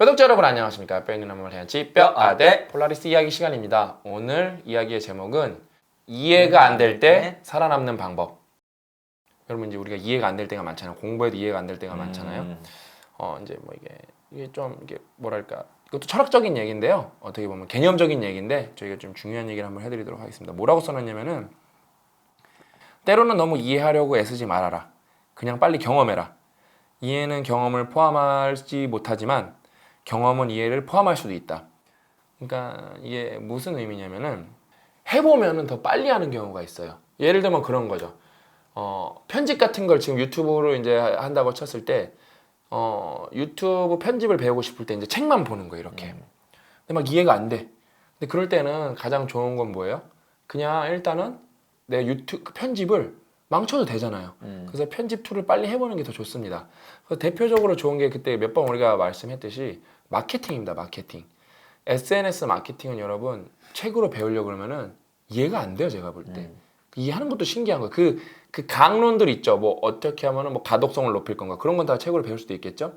구독자 여러분 안녕하십니까. 뼈 있는 한번 해야지 뼈아대 폴라리스 이야기 시간입니다. 오늘 이야기의 제목은 이해가 안 될 때 살아남는 방법. 여러분 이제 우리가 이해가 안 될 때가 많잖아요. 공부해도 이해가 안 될 때가 많잖아요. 이제 뭐 이게 좀 이게 뭐랄까 이것도 철학적인 얘기인데요. 어떻게 보면 개념적인 얘기인데 저희가 좀 중요한 얘기를 한번 해드리도록 하겠습니다. 뭐라고 써놨냐면은 때로는 너무 이해하려고 애쓰지 말아라. 그냥 빨리 경험해라. 이해는 경험을 포함하지 못하지만 경험은 이해를 포함할 수도 있다. 그러니까 이게 무슨 의미냐면은 해보면은 더 빨리 하는 경우가 있어요. 예를 들면 그런 거죠. 편집 같은 걸 지금 유튜브로 이제 한다고 쳤을 때 유튜브 편집을 배우고 싶을 때 이제 책만 보는 거예요, 이렇게. 근데 막 이해가 안 돼. 근데 그럴 때는 가장 좋은 건 뭐예요? 그냥 일단은 내 유튜브 편집을 망쳐도 되잖아요. 그래서 편집 툴을 빨리 해보는 게 더 좋습니다. 그래서 대표적으로 좋은 게 그때 몇 번 우리가 말씀했듯이 마케팅입니다. 마케팅. SNS 마케팅은 여러분 책으로 배우려고 그러면은 이해가 안 돼요. 제가 볼 때. 이해하는 것도 신기한 거예요. 그 강론들 있죠. 뭐 어떻게 하면은 뭐 가독성을 높일 건가 그런 건 다 책으로 배울 수도 있겠죠.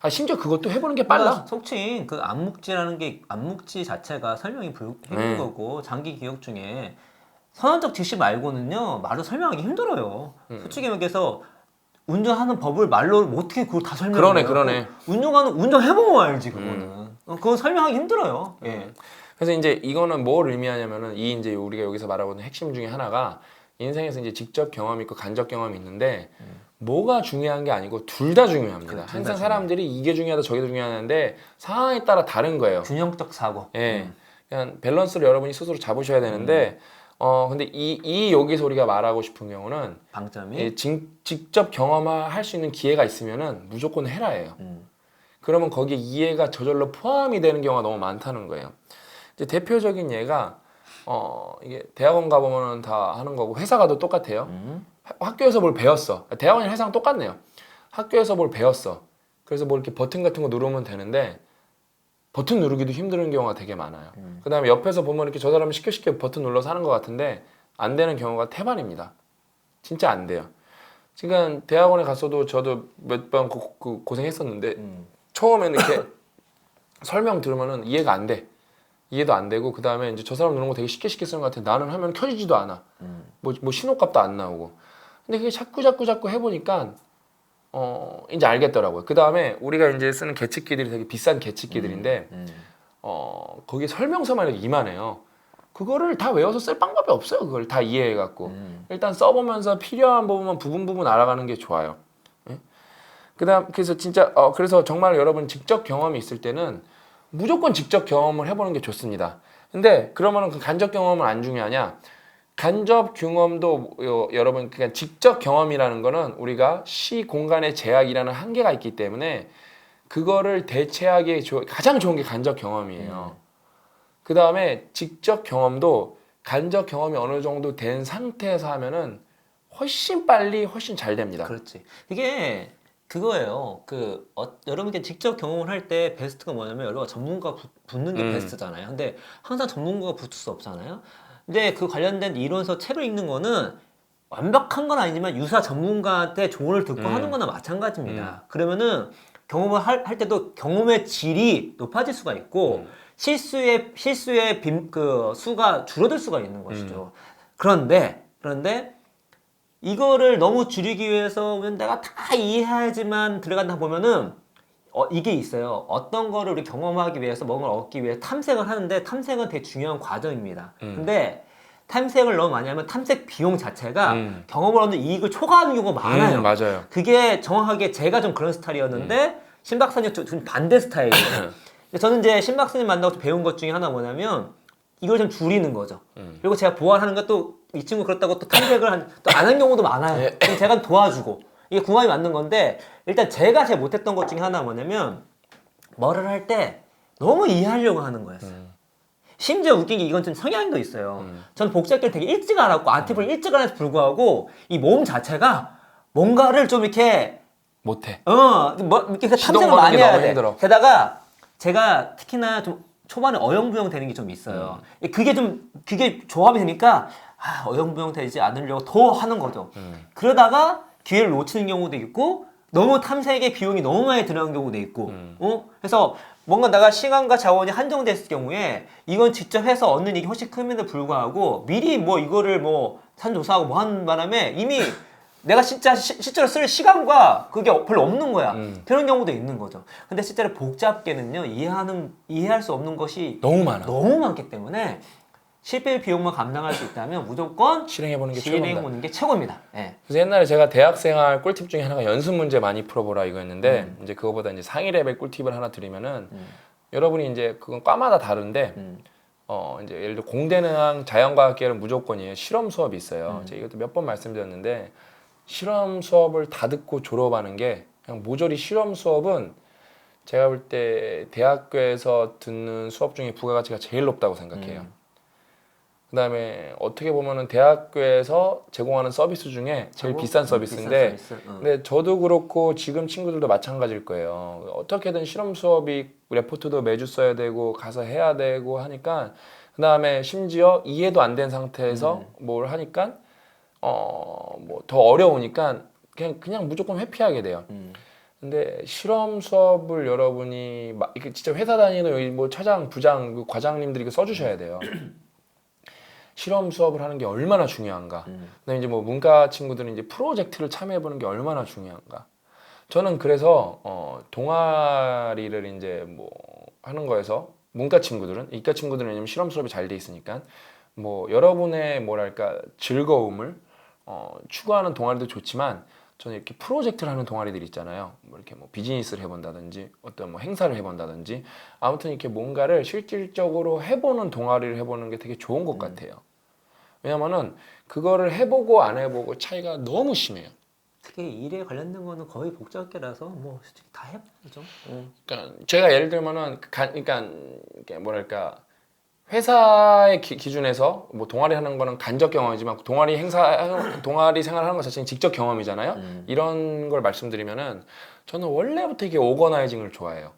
심지어 그것도 해보는 게 빨라. 그러니까 속칭 그 암묵지라는 게 암묵지 자체가 설명이 힘든 거고 장기 기억 중에 선언적 지식 말고는요 말로 설명하기 힘들어요. 솔직히 얘기해서 운전하는 법을 말로 어떻게 그걸 다 설명해요? 그러네. 운전해보면 알지 그거는. 그건 설명하기 힘들어요. 예. 그래서 이제 이거는 뭘 의미하냐면은 이 이제 우리가 여기서 말하고 있는 핵심 중에 하나가 인생에서 이제 직접 경험이 있고 간접 경험이 있는데 뭐가 중요한 게 아니고 둘 다 중요합니다. 항상 사람들이 이게 중요하다 저게 중요하는데 상황에 따라 다른 거예요. 균형적 사고. 예. 그냥 밸런스를 여러분이 스스로 잡으셔야 되는데 근데 이 여기서 우리가 말하고 싶은 경우는 방점이 직접 경험할 수 있는 기회가 있으면은 무조건 해라예요. 그러면 거기에 이해가 저절로 포함이 되는 경우가 너무 많다는 거예요. 이제 대표적인 예가 이게 대학원 가보면은 다 하는 거고 회사 가도 똑같아요. 학교에서 뭘 배웠어. 대학원이랑 회사랑 똑같네요. 학교에서 뭘 배웠어. 그래서 뭐 이렇게 버튼 같은 거 누르면 되는데 버튼 누르기도 힘든 경우가 되게 많아요. 그 다음에 옆에서 보면 이렇게 저 사람은 쉽게 버튼 눌러서 하는 것 같은데 안 되는 경우가 태반입니다. 진짜 안 돼요. 지금 대학원에 갔어도 저도 몇 번 고생했었는데 처음에는 이렇게 설명 들으면은 이해가 안 돼. 이해도 안 되고 그 다음에 이제 저 사람 누르는 거 되게 쉽게 쓰는 것 같아. 나는 하면 켜지지도 않아. 뭐 신호값도 안 나오고. 근데 그게 자꾸 해보니까 이제 알겠더라고요. 그 다음에 우리가 이제 쓰는 계측기들이 되게 비싼 계측기들인데 거기에 설명서만 해도 이만해요. 그거를 다 외워서 쓸 방법이 없어요. 그걸 다 이해해갖고 일단 써보면서 필요한 부분만 부분 알아가는 게 좋아요. 예? 그래서 진짜 그래서 정말 여러분 직접 경험이 있을 때는 무조건 직접 경험을 해보는 게 좋습니다. 근데 그러면은 그 간접 경험은 안 중요하냐? 간접 경험도 여러분 그냥 직접 경험이라는 거는 우리가 시 공간의 제약이라는 한계가 있기 때문에 그거를 대체하기에 가장 좋은 게 간접 경험이에요. 그 다음에 직접 경험도 간접 경험이 어느 정도 된 상태에서 하면은 훨씬 빨리 훨씬 잘 됩니다. 그렇지. 이게 그거예요. 여러분께 직접 경험을 할 때 베스트가 뭐냐면 여러분 전문가 붙는 게 베스트잖아요. 근데 항상 전문가가 붙을 수 없잖아요. 근데 그 관련된 이론서 책을 읽는 거는 완벽한 건 아니지만 유사 전문가한테 조언을 듣고 하는 거나 마찬가지입니다. 그러면은 경험을 할 때도 경험의 질이 높아질 수가 있고 실수의 그 수가 줄어들 수가 있는 것이죠. 그런데 이거를 너무 줄이기 위해서 내가 다 이해해야지만 들어간다 보면은 이게 있어요. 어떤 거를 우리 경험하기 위해서 뭔가를 얻기 위해 탐색을 하는데 탐색은 되게 중요한 과정입니다. 근데 탐색을 너무 많이 하면 탐색 비용 자체가 경험을 얻는 이익을 초과하는 경우가 많아요. 맞아요. 그게 정확하게 제가 좀 그런 스타일이었는데 신 박사님 좀 반대 스타일이에요. 저는 이제 신 박사님 만나고 배운 것 중에 하나 뭐냐면 이걸 좀 줄이는 거죠. 그리고 제가 보완하는 것도 이 친구 그렇다고 또 탐색을 또 안 한 경우도 많아요. 그럼 제가 도와주고 이게 궁합이 맞는 건데 일단 제가 제일 못했던 것 중에 하나 뭐냐면 뭐를 할 때 너무 이해하려고 하는 거였어요. 심지어 웃긴 게 이건 좀 성향도 있어요. 전 복잡기를 되게 일찍 알았고 아티브를 일찍 알아서 불구하고 이 몸 자체가 뭔가를 좀 이렇게 못해. 이렇게 탐색을 많이 해야 돼. 힘들어. 게다가 제가 특히나 좀 초반에 어영부영 되는 게 좀 있어요. 그게 조합이 되니까 어영부영 되지 않으려고 더 하는 거죠. 그러다가 기회를 놓치는 경우도 있고 너무 탐색의 비용이 너무 많이 들어간 경우도 있고, 그래서 뭔가 내가 시간과 자원이 한정됐을 경우에 이건 직접 해서 얻는 일이 훨씬 큼에도 불구하고 미리 뭐 이거를 뭐 산조사하고 뭐 하는 바람에 이미 내가 진짜 실제로 쓸 시간과 그게 별로 없는 거야. 그런 경우도 있는 거죠. 근데 실제로 복잡계는요, 이해할 수 없는 것이 너무 많아. 너무 많기 때문에 실패 비용만 감당할 수 있다면 무조건 실행해보는 게 최고입니다. 실행해보는 게 최고입니다. 예. 그래서 옛날에 제가 대학생활 꿀팁 중에 하나가 연습 문제 많이 풀어보라 이거였는데 이제 그거보다 이제 상위 레벨 꿀팁을 하나 드리면은 여러분이 이제 그건 과마다 다른데 이제 예를 들어 공대는 자연과학계는 무조건이에요. 실험 수업이 있어요. 제가 이것도 몇 번 말씀드렸는데 실험 수업을 다 듣고 졸업하는 게 그냥 모조리 실험 수업은 제가 볼 때 대학교에서 듣는 수업 중에 부가가치가 제일 높다고 생각해요. 그다음에 어떻게 보면은 대학교에서 제공하는 서비스 중에 제일 비싼 서비스인데 근데 저도 그렇고 지금 친구들도 마찬가지일 거예요. 어떻게든 실험 수업이 레포트도 매주 써야 되고 가서 해야 되고 하니까 그다음에 심지어 이해도 안 된 상태에서 뭘 하니까 뭐 더 어려우니까 그냥 무조건 회피하게 돼요. 근데 실험 수업을 여러분이 이렇게 진짜 회사 다니는 뭐 차장, 부장, 그 과장님들이 이거 써주셔야 돼요. 실험 수업을 하는 게 얼마나 중요한가. 그다음에 이제 뭐 문과 친구들은 이제 프로젝트를 참여해보는 게 얼마나 중요한가. 저는 그래서 동아리를 이제 뭐 하는 거에서 문과 친구들은 이과 친구들은 왜냐면 실험 수업이 잘 돼 있으니까 뭐 여러분의 뭐랄까 즐거움을 추구하는 동아리도 좋지만 저는 이렇게 프로젝트를 하는 동아리들 있잖아요. 뭐 이렇게 뭐 비즈니스를 해본다든지 어떤 뭐 행사를 해본다든지 아무튼 이렇게 뭔가를 실질적으로 해보는 동아리를 해보는 게 되게 좋은 것 같아요. 왜냐면은 그거를 해보고 안 해보고 차이가 너무 심해요. 특히 일에 관련된 거는 거의 복잡계라서 뭐 솔직히 다 해봐야죠. 그러니까 제가 예를 들면은 그러니까 이게 뭐랄까 회사의 기준에서 뭐 동아리 하는 거는 간접 경험이지만 동아리 생활하는 것 자체는 직접 경험이잖아요. 이런 걸 말씀드리면은 저는 원래부터 이게 오거나이징을 좋아해요.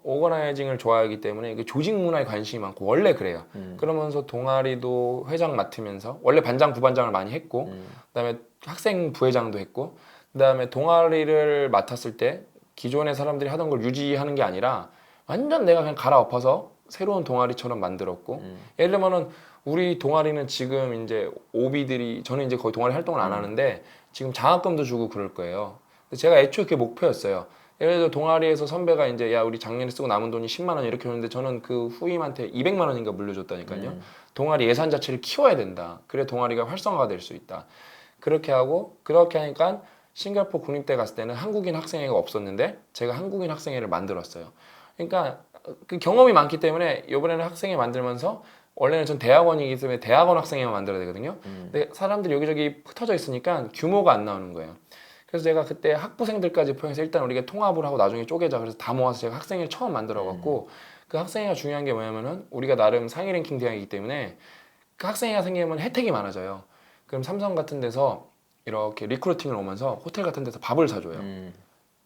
오거나이징을 좋아하기 때문에 이게 조직 문화에 관심이 많고 원래 그래요. 그러면서 동아리도 회장 맡으면서 원래 반장 부반장을 많이 했고 그다음에 학생 부회장도 했고 그다음에 동아리를 맡았을 때 기존의 사람들이 하던 걸 유지하는 게 아니라 완전 내가 그냥 갈아엎어서 새로운 동아리처럼 만들었고 예를 들면은 우리 동아리는 지금 이제 오비들이 저는 이제 거의 동아리 활동을 안 하는데 지금 장학금도 주고 그럴 거예요. 근데 제가 애초에 그게 목표였어요. 예를 들어 동아리에서 선배가 이제 야 우리 작년에 쓰고 남은 돈이 10만 원 이렇게 줬는데 저는 그 후임한테 200만 원인가 물려줬다니까요. 동아리 예산 자체를 키워야 된다. 그래 동아리가 활성화가 될 수 있다. 그렇게 하고 그렇게 하니까 싱가포르 국립대 갔을 때는 한국인 학생회가 없었는데 제가 한국인 학생회를 만들었어요. 그러니까 그 경험이 많기 때문에 이번에는 학생회 만들면서 원래는 전 대학원이기 때문에 대학원 학생회만 만들어야 되거든요. 근데 사람들이 여기저기 흩어져 있으니까 규모가 안 나오는 거예요. 그래서 제가 그때 학부생들까지 포함해서 일단 우리가 통합을 하고 나중에 쪼개자 그래서 다 모아서 제가 학생회를 처음 만들어 갖고 그 학생회가 중요한 게 뭐냐면은 우리가 나름 상위 랭킹 대학이기 때문에 그 학생회가 생기면 혜택이 많아져요. 그럼 삼성 같은 데서 이렇게 리크루팅을 오면서 호텔 같은 데서 밥을 사줘요.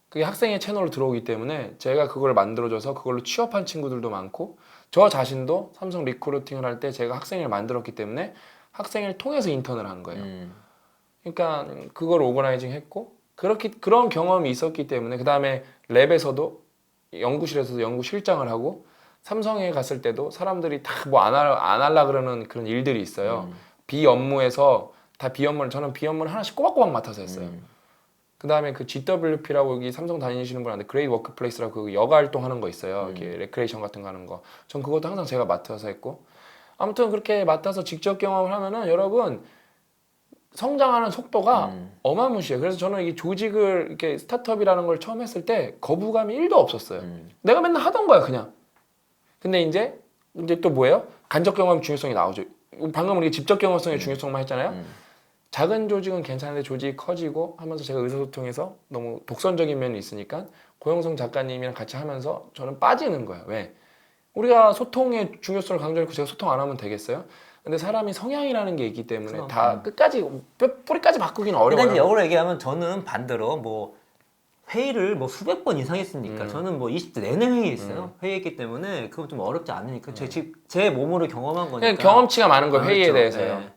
그게 학생회 채널로 들어오기 때문에 제가 그걸 만들어줘서 그걸로 취업한 친구들도 많고 저 자신도 삼성 리크루팅을 할 때 제가 학생회를 만들었기 때문에 학생회를 통해서 인턴을 한 거예요. 그러니까 그걸 오거나이징 했고 그런 경험이 있었기 때문에 그 다음에 랩에서도 연구실에서도 연구실장을 하고 삼성에 갔을 때도 사람들이 다 뭐 안 할라 그러는 그런 일들이 있어요. 비업무에서 다 비업무를 저는 비업무를 하나씩 꼬박꼬박 맡아서 했어요. 그 다음에 그 GWP라고 여기 삼성 다니시는 분한테 그레이트 워크플레이스라고 그 여가 활동하는 거 있어요. 이렇게 레크레이션 같은 거 하는 거. 전 그것도 항상 제가 맡아서 했고 아무튼 그렇게 맡아서 직접 경험을 하면은 여러분 성장하는 속도가 어마무시해요. 그래서 저는 이 조직을 이렇게 스타트업이라는 걸 처음 했을 때 거부감이 1도 없었어요. 내가 맨날 하던 거야 그냥. 근데 이제 또 뭐예요? 간접 경험 중요성이 나오죠. 방금 우리 직접 경험성의 중요성만 했잖아요. 작은 조직은 괜찮은데 조직이 커지고 하면서 제가 의사소통에서 너무 독선적인 면이 있으니까 고영성 작가님이랑 같이 하면서 저는 빠지는 거예요. 왜? 우리가 소통의 중요성을 강조했고 제가 소통 안 하면 되겠어요? 근데 사람이 성향이라는 게 있기 때문에 그럼. 다 끝까지 뿌리까지 바꾸기는 근데 이제 어려워요. 역으로 얘기하면 저는 반대로 뭐 회의를 뭐 수백 번 이상 했으니까 저는 뭐 20대 내내 회의했어요. 회의했기 때문에 그거 좀 어렵지 않으니까 제 몸으로 경험한 거니까. 그냥 경험치가 많은 거예요. 회의에 그렇죠. 대해서요. 네.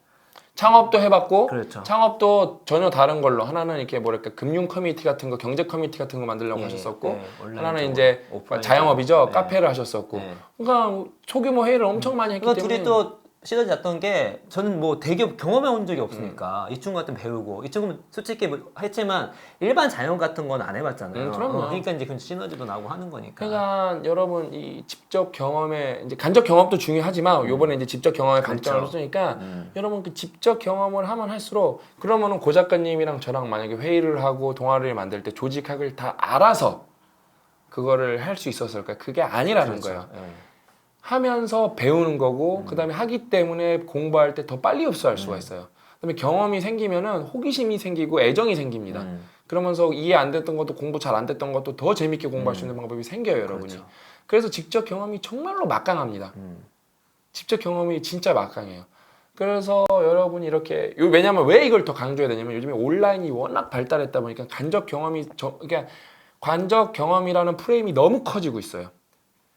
창업도 해봤고 그렇죠. 창업도 전혀 다른 걸로 하나는 이렇게 뭐랄까 금융 커뮤니티 같은 거, 경제 커뮤니티 같은 거 만들려고 예, 하셨었고 예, 온라인적으로, 하나는 이제 오프라인적으로. 자영업이죠. 예. 카페를 하셨었고 예. 그러니까 소규모 회의를 엄청 많이 했기 그러니까 때문에 둘이 또 시너지 났던 게 저는 뭐 대기업 경험해 온 적이 없으니까 이 친구 같은 배우고 이 친구는 솔직히 뭐 했지만 일반 자영업 같은 건 안 해봤잖아요. 그럼요. 그러니까 이제 그 시너지도 나고 하는 거니까. 그러니까 여러분 이 직접 경험에 이제 간접 경험도 중요하지만 요번에 이제 직접 경험에 강점을 그렇죠. 줬으니까 여러분 그 직접 경험을 하면 할수록 그러면은 고 작가님이랑 저랑 만약에 회의를 하고 동아리를 만들 때 조직학을 다 알아서 그거를 할 수 있었을까? 그게 아니라는 그렇죠. 거예요. 예. 하면서 배우는 거고 그다음에 하기 때문에 공부할 때 더 빨리 흡수할 수가 있어요. 그다음에 경험이 생기면은 호기심이 생기고 애정이 생깁니다. 그러면서 이해 안 됐던 것도 공부 잘 안 됐던 것도 더 재밌게 공부할 수 있는 방법이 생겨요, 여러분이. 그렇죠. 그래서 직접 경험이 정말로 막강합니다. 직접 경험이 진짜 막강해요. 그래서 여러분이 이렇게 왜냐면 왜 이걸 더 강조해야 되냐면 요즘에 온라인이 워낙 발달했다 보니까 간접 경험이 그러니까 관적 경험이라는 프레임이 너무 커지고 있어요.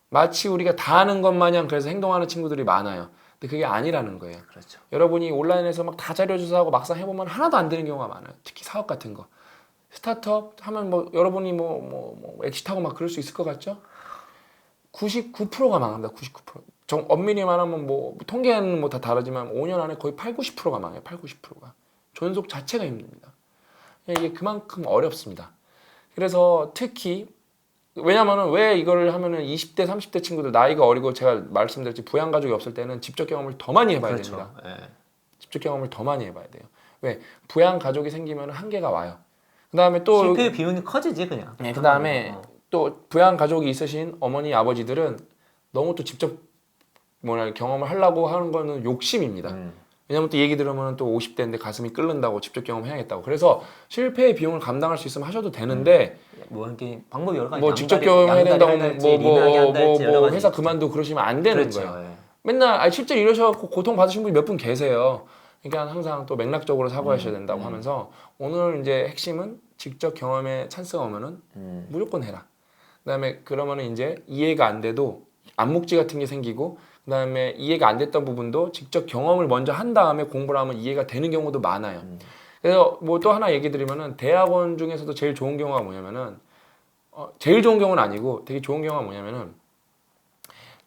마치 우리가 다 아는 것 마냥 그래서 행동하는 친구들이 많아요. 근데 그게 아니라는 거예요. 그렇죠. 여러분이 온라인에서 막 다 자료 조사하고 막상 해보면 하나도 안 되는 경우가 많아요. 특히 사업 같은 거. 스타트업 하면 뭐 여러분이 뭐 엑시트하고 막 그럴 수 있을 것 같죠? 99%가 망합니다. 99%. 엄밀히 말하면 뭐 통계는 뭐 다 다르지만 5년 안에 거의 8, 90%가 망해요. 8, 90%가. 존속 자체가 힘듭니다. 이게 그만큼 어렵습니다. 그래서 특히 왜냐면은 왜 이거를 하면은 20대, 30대 친구들 나이가 어리고 제가 말씀드렸지 부양 가족이 없을 때는 직접 경험을 더 많이 해봐야 그렇죠. 됩니다. 예. 직접 경험을 더 많이 해봐야 돼요. 왜 부양 가족이 생기면 한계가 와요. 그다음에 또 실패 비율이 커지지 그냥. 네, 그다음에 또 부양 가족이 있으신 어머니 아버지들은 너무 또 직접 뭐냐 경험을 하려고 하는 거는 욕심입니다. 왜냐면 또 얘기 들으면 또 50대인데 가슴이 끓는다고 직접 경험해야겠다고. 그래서 실패의 비용을 감당할 수 있으면 하셔도 되는데 뭐 이렇게 방법이 여러 가지. 뭐 직접 경험해야 된다고 뭐 회사 있죠. 그만두고 그러시면 안 되는 그렇죠. 거예요. 예. 맨날 실제로 이러셔갖고 고통 받으신 분이 몇 분 계세요. 그러니까 항상 또 맥락적으로 사고하셔야 된다고 하면서 오늘 이제 핵심은 직접 경험에 찬스가 오면은 무조건 해라. 그다음에 그러면은 이제 이해가 안 돼도 암묵지 같은 게 생기고 그다음에 이해가 안 됐던 부분도 직접 경험을 먼저 한 다음에 공부를 하면 이해가 되는 경우도 많아요. 그래서 뭐 또 하나 얘기 드리면은 대학원 중에서도 제일 좋은 경우가 뭐냐면은 제일 좋은 경우는 아니고 되게 좋은 경우가 뭐냐면은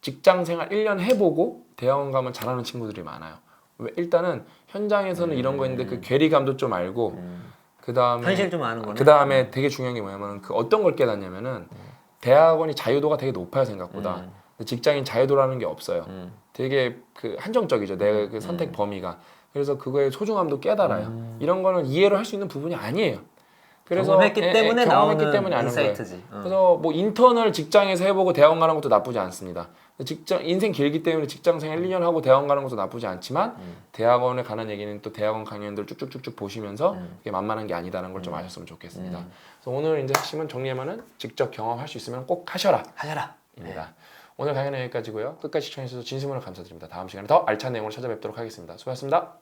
직장 생활 1년 해보고 대학원 가면 잘하는 친구들이 많아요. 왜? 일단은 현장에서는 이런 거 있는데 그 괴리감도 좀 알고 그 다음에 현실 좀 아는 거네. 그 다음에 되게 중요한 게 뭐냐면 그 어떤 걸 깨닫냐면은 대학원이 자유도가 되게 높아요 생각보다. 근데 직장인 자유도라는 게 없어요. 되게 그 한정적이죠 내 그 선택 범위가. 그래서 그거의 소중함도 깨달아요. 이런 거는 이해를 할 수 있는 부분이 아니에요. 그래서 경험했기 때문에 경험했기 나오는 때문에 아는 거예요. 인사이트지. 그래서 뭐 인턴을 직장에서 해보고 대학원 가는 것도 나쁘지 않습니다. 직장 인생 길기 때문에 직장생활 1년 하고 대학원 가는 것도 나쁘지 않지만 대학원에 가는 얘기는 또 대학원 강연들 쭉쭉쭉쭉 보시면서 그게 만만한 게 아니다라는 걸 좀 아셨으면 좋겠습니다. 그래서 오늘 이제 핵심은 정리하면은 직접 경험할 수 있으면 꼭 하셔라. 하셔라. 입니다. 오늘 강연은 여기까지고요. 끝까지 시청해주셔서 진심으로 감사드립니다. 다음 시간에 더 알찬 내용으로 찾아뵙도록 하겠습니다. 수고하셨습니다.